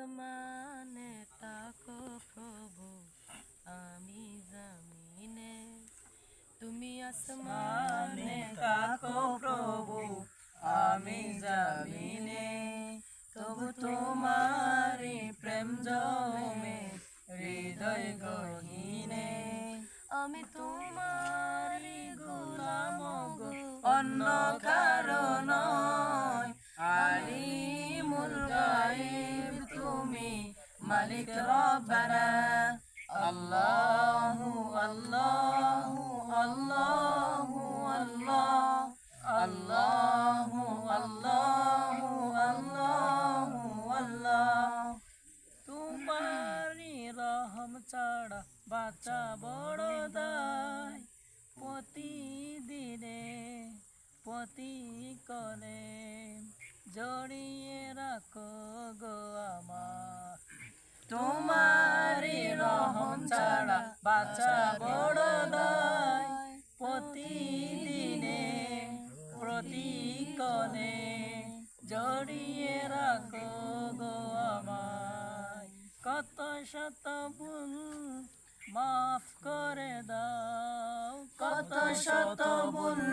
আসমানে তাকো প্রভু, আমি জমিনে। তুমি আসমানে তাকো প্রভু, আমি জমিনে। তবু তোমারি প্রেম জমে হৃদয় গহীনে। আমি তোমারি গোলাম গো, অন্য কারো নয়। আলিমুল গায়ব তুমি, মালিক রব্বানা। আল্লাহু আল্লাহু আল্লাহু আল্লাহ, আল্লাহু আল্লাহু আল্লাহু আল্লাহ। তোমারি রহম ছাড়া বাঁচা বড় দায়। প্রতিদিনে প্রতিক্ষণে জড়িয়ে রাখো গো আমার। তোমারি রহম ছাড়া বাঁচা বড় দায়। প্রতিদিনে প্রতিক্ষণে জড়িয়ে রাখো গো আমায়। কত শত ভুল মাফ করে দাও, কত শত ভুল